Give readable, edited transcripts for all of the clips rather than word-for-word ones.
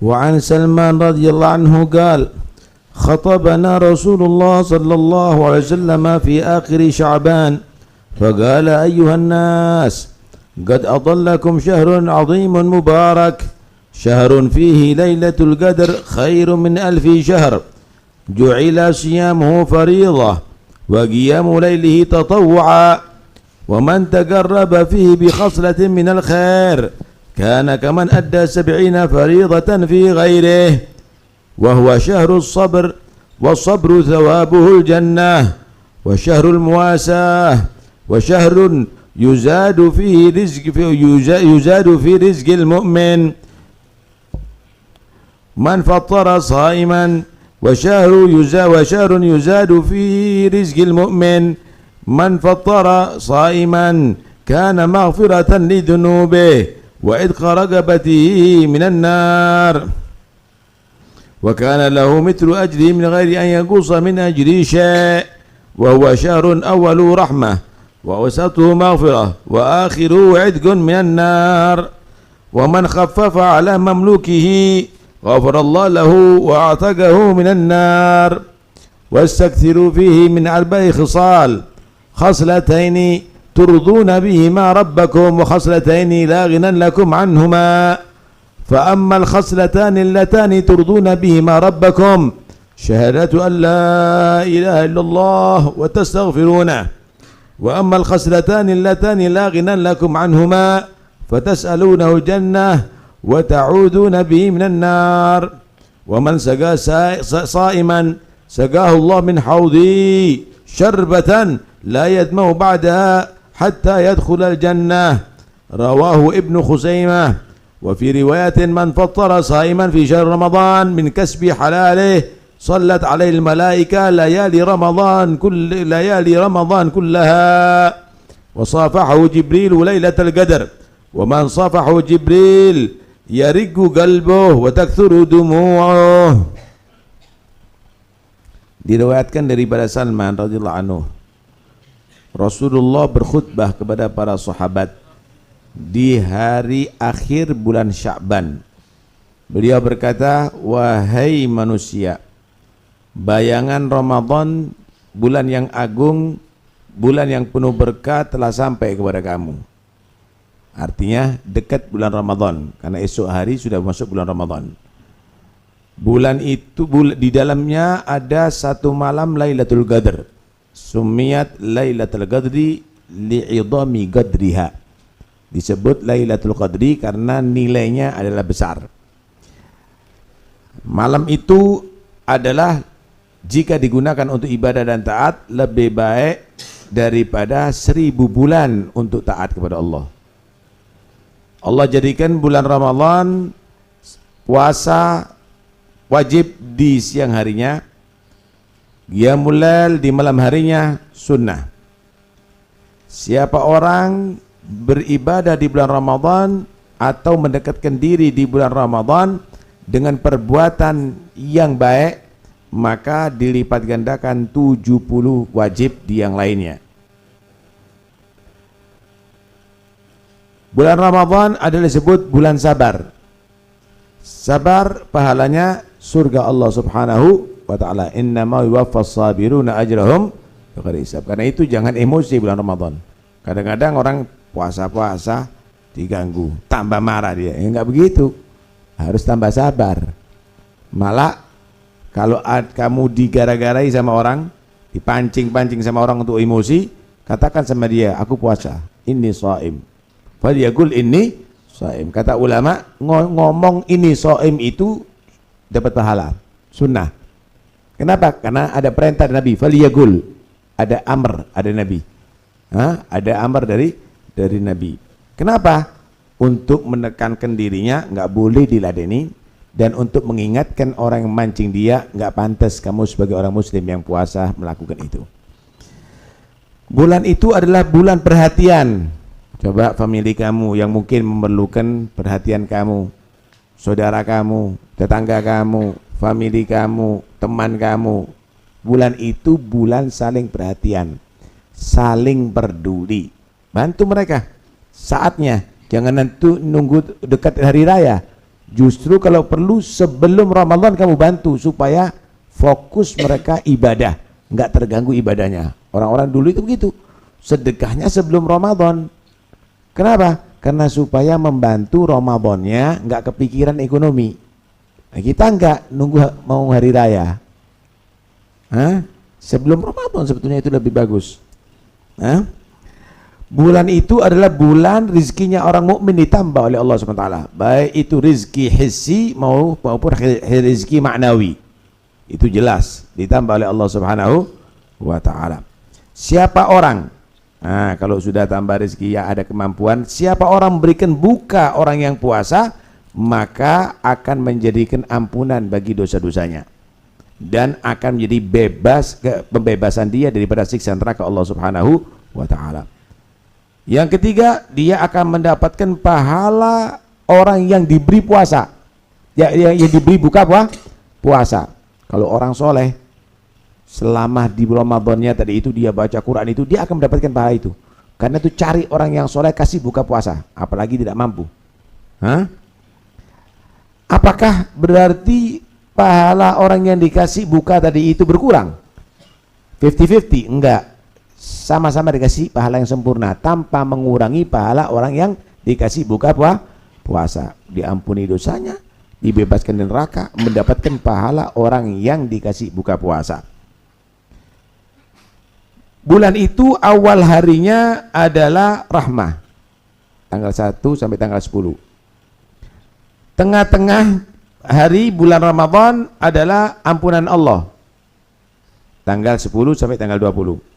وعن سلمان رضي الله عنه قال خطبنا رسول الله صلى الله عليه وسلم في آخر شعبان فقال أيها الناس قد أضلكم شهر عظيم مبارك شهر فيه ليلة القدر خير من 1000 شهر جعل صيامه فريضة وقيام ليله تطوعا ومن تقرب فيه بخصلة من الخير كان كمن أدى 70 فريضة في غيره وهو شهر الصبر والصبر ثوابه الجنة وشهر المواساة وشهر يزاد في رزق المؤمن من فطر صائما وشهر يزاد في رزق المؤمن من فطر صائما كان مغفرة لذنوبه وعتق رقبته من النار وكان له مثل أجره من غير أن ينقص من أجره شيء وهو شهر أوله رحمة ووسطه مغفرة وآخره عتق من النار ومن خفف على مملوكه غفر الله له وأعتقه من النار واستكثروا فيه من 4 خصال خصلتين ترضون بهما ربكم وخصلتين لا غنى لكم عنهما فأما الخصلتان اللتان ترضون بهما ربكم شهادة أن لا إله إلا الله وتستغفرونه وأما الخصلتان اللتان لا غنى لكم عنهما فتسألونه الجنة وتعوذون به من النار ومن سقى صائما سقاه الله من حوضي شربة لا يدمع بعدها حتى يدخل الجنة رواه ابن خزيمة وفي رواية من فطر صائما في شهر رمضان من كسب حلاله صلت عليه الملائكة ليالي رمضان كلها وصافحه جبريل ليلة القدر ومن صافحه جبريل يرق قلبه وتكثر دموعه. Diriwayatkan daripada Salman radhiyallahu anhu, Rasulullah berkhutbah kepada para sahabat di hari akhir bulan Sya'ban. Beliau berkata, wahai manusia, bayangan Ramadan, bulan yang agung, bulan yang penuh berkah telah sampai kepada kamu. Artinya dekat bulan Ramadan, karena esok hari sudah masuk bulan Ramadan. Bulan itu di dalamnya ada satu malam Lailatul Qadar. Sumiyat Lailatul Qadri li'idhami qadriha. Disebut Lailatul Qadri karena nilainya adalah besar. Malam itu adalah jika digunakan untuk ibadah dan taat lebih baik daripada 1000 bulan untuk taat kepada Allah. Allah jadikan bulan Ramadan puasa wajib di siang harinya, qiyamul lail di malam harinya sunnah. Siapa orang beribadah di bulan Ramadan atau mendekatkan diri di bulan Ramadan dengan perbuatan yang baik, maka dilipat gandakan 70 wajib di yang lainnya. Bulan Ramadan adalah disebut bulan sabar. Sabar pahalanya surga Allah Subhanahu wa taala. Innama yuwaffas sabiruna ajrahum bighairi hisab. Karena itu jangan emosi bulan Ramadan. Kadang-kadang orang puasa-puasa diganggu, tambah marah dia. Enggak begitu. Harus tambah sabar. Malah kalau kamu digara-garai sama orang, dipancing-pancing sama orang untuk emosi, katakan sama dia, aku puasa. Inni shaim. Falyaqul inni shaim. Kata ulama, ngomong ini shaim itu dapat pahala, sunnah. Kenapa? Karena ada perintah dari Nabi, falyaqul. Ada amr, ada Nabi. Ada amr dari Nabi. Kenapa? Untuk menekankan dirinya, nggak boleh diladeni, dan untuk mengingatkan orang yang mancing dia, nggak pantas kamu sebagai orang muslim yang puasa melakukan itu. Bulan itu adalah bulan perhatian. Coba famili kamu yang mungkin memerlukan perhatian kamu, saudara kamu, tetangga kamu, famili kamu, teman kamu. Bulan itu bulan saling perhatian, saling peduli. Bantu mereka saatnya. Jangan nunggu dekat hari raya Justru kalau perlu sebelum Ramadan kamu bantu supaya fokus mereka ibadah, nggak terganggu ibadahnya. Orang-orang dulu itu begitu, sedekahnya sebelum Ramadan. Kenapa? Karena supaya membantu Ramadannya nggak kepikiran ekonomi. Nah, kita nggak nunggu mau hari raya. Sebelum Ramadan sebetulnya itu lebih bagus. Bulan itu adalah bulan rizkinya orang mukmin ditambah oleh Allah SWT, baik itu rizki hissi maupun rizki maknawi. Itu jelas ditambah oleh Allah Subhanahu wa ta'ala. Siapa orang, kalau sudah tambah rezeki ya ada kemampuan, siapa orang memberikan buka orang yang puasa, maka akan menjadikan ampunan bagi dosa-dosanya dan akan menjadi pembebasan dia daripada siksa neraka Allah Subhanahu wa ta'ala. Yang ketiga, dia akan mendapatkan pahala orang yang diberi puasa, yang diberi buka puasa. Kalau orang soleh selama di Ramadannya tadi itu dia baca Quran itu, dia akan mendapatkan pahala itu. Karena itu cari orang yang soleh kasih buka puasa, apalagi tidak mampu. Apakah berarti pahala orang yang dikasih buka tadi itu berkurang? 50-50? Enggak. Sama-sama dikasih pahala yang sempurna tanpa mengurangi pahala orang yang dikasih buka puasa. Diampuni dosanya, dibebaskan dari neraka, mendapatkan pahala orang yang dikasih buka puasa. Bulan itu awal harinya adalah rahmah, tanggal 1 sampai tanggal 10. Tengah-tengah hari bulan Ramadan adalah ampunan Allah, tanggal 10 sampai tanggal 20.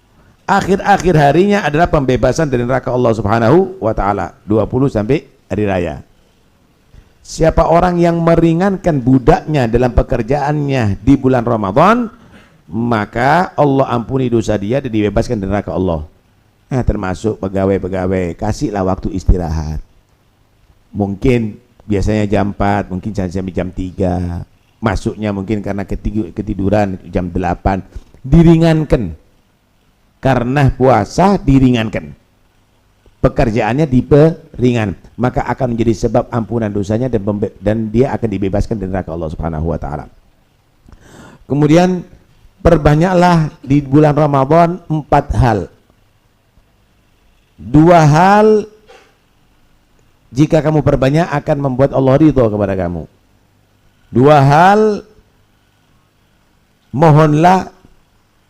Akhir-akhir harinya adalah pembebasan dari neraka Allah Subhanahu wa ta'ala, 20 sampai hari raya. Siapa orang yang meringankan budaknya dalam pekerjaannya di bulan Ramadan, maka Allah ampuni dosa dia dan dibebaskan dari neraka Allah. Termasuk pegawai-pegawai, kasihlah waktu istirahat. Mungkin biasanya jam 4, mungkin sampai jam 3. Masuknya mungkin karena ketiduran jam 8. Diringankan. Karena puasa diringankan, pekerjaannya diperingan, maka akan menjadi sebab ampunan dosanya dan dia akan dibebaskan dari neraka Allah Subhanahu wa ta'ala. Kemudian perbanyaklah di bulan Ramadan 4 hal. 2 hal jika kamu perbanyak akan membuat Allah ridho kepada kamu. 2 hal mohonlah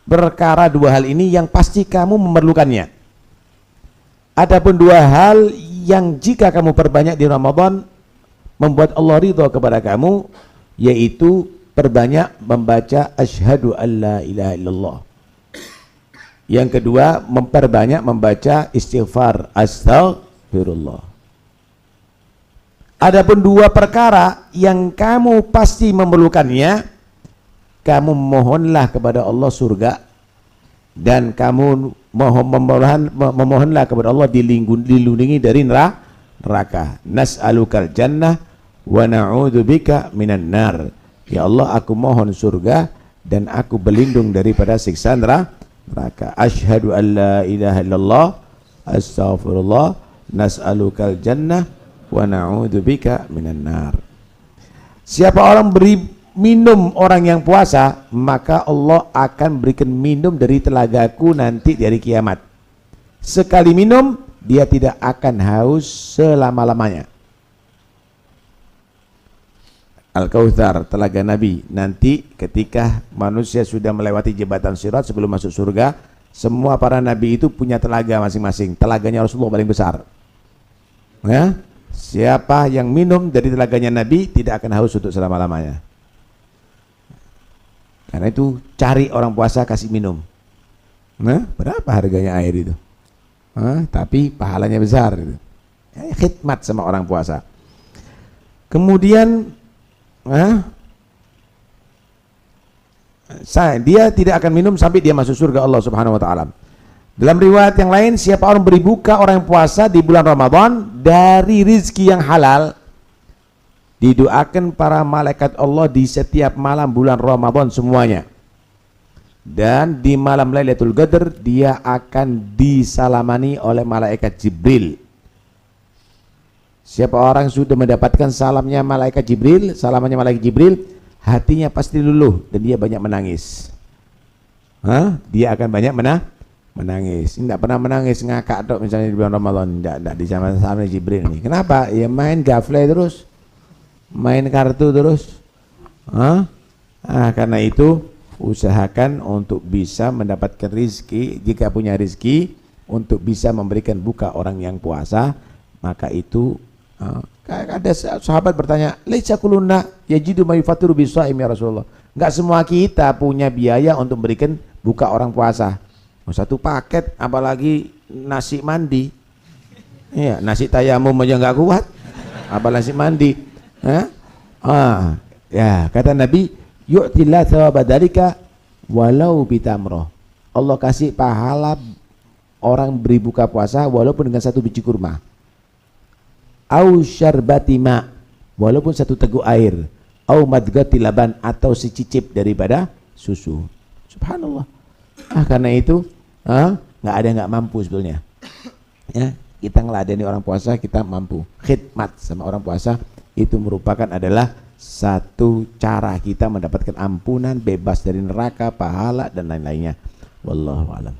perkara 2 hal ini yang pasti kamu memerlukannya. Adapun 2 hal yang jika kamu perbanyak di Ramadan membuat Allah ridho kepada kamu, yaitu perbanyak membaca asyhadu alla ilaha illallah. Yang kedua, memperbanyak membaca istighfar astaghfirullah. Adapun 2 perkara yang kamu pasti memerlukannya, kamu mohonlah kepada Allah surga dan kamu memohonlah kepada Allah dilindungi dari neraka. Nas'alukal jannah wa na'udzubika minan nar. Ya Allah, aku mohon surga dan aku berlindung daripada siksa neraka. Asyhadu an la ilaha illallah astaghfirullah nas'alukal jannah wa na'udzubika minan nar. Siapa orang beri minum orang yang puasa, maka Allah akan berikan minum dari telagaku nanti di hari kiamat. Sekali minum, dia tidak akan haus selama-lamanya. Al-Kautsar, telaga Nabi. Nanti ketika manusia sudah melewati jembatan Sirat sebelum masuk surga, semua para nabi itu punya telaga masing-masing. Telaganya Rasulullah paling besar. Ya? Siapa yang minum dari telaganya Nabi tidak akan haus untuk selama-lamanya. Karena itu cari orang puasa kasih minum. Berapa harganya air itu? Tapi pahalanya besar itu. Khidmat sama orang puasa. Kemudian dia tidak akan minum sampai dia masuk surga Allah Subhanahu wa ta'ala. Dalam riwayat yang lain, siapa orang beri buka orang yang puasa di bulan Ramadan dari rizki yang halal, didoakan para malaikat Allah di setiap malam bulan Ramadan semuanya. Dan di malam Lailatul Qadar dia akan disalamani oleh malaikat Jibril. Siapa orang sudah mendapatkan salamnya malaikat Jibril, hatinya pasti luluh dan dia banyak menangis. Dia akan banyak menangis. Tidak pernah menangis ngakak dok misalnya di bulan Ramadan, tidak di zaman Jibril ini. Kenapa? Ya main gafle terus, main kartu terus. Karena itu usahakan untuk bisa mendapatkan rizki. Jika punya rizki untuk bisa memberikan buka orang yang puasa, maka itu ada sahabat bertanya, laisa kuluna yajidu ma yufatiru bishaim ya Rasulullah. Enggak semua kita punya biaya untuk memberikan buka orang puasa. Satu paket, apalagi nasi mandi. Iya, nasi tayamum aja enggak kuat, apalagi nasi mandi. Ya, kata Nabi, yu'tillah thawaba dzalika walau bitamroh. Allah kasih pahala orang beri buka puasa walaupun dengan satu biji kurma. Au syarbati ma, walaupun satu teguk air. Au madghati laban, atau secicip daripada susu. Subhanallah. Karena itu nggak ada yang nggak mampu sebetulnya. Ya, kita ngeladeni orang puasa, kita mampu. Khidmat sama orang puasa itu merupakan adalah satu cara kita mendapatkan ampunan, bebas dari neraka, pahala dan lain-lainnya. Wallahu a'lam.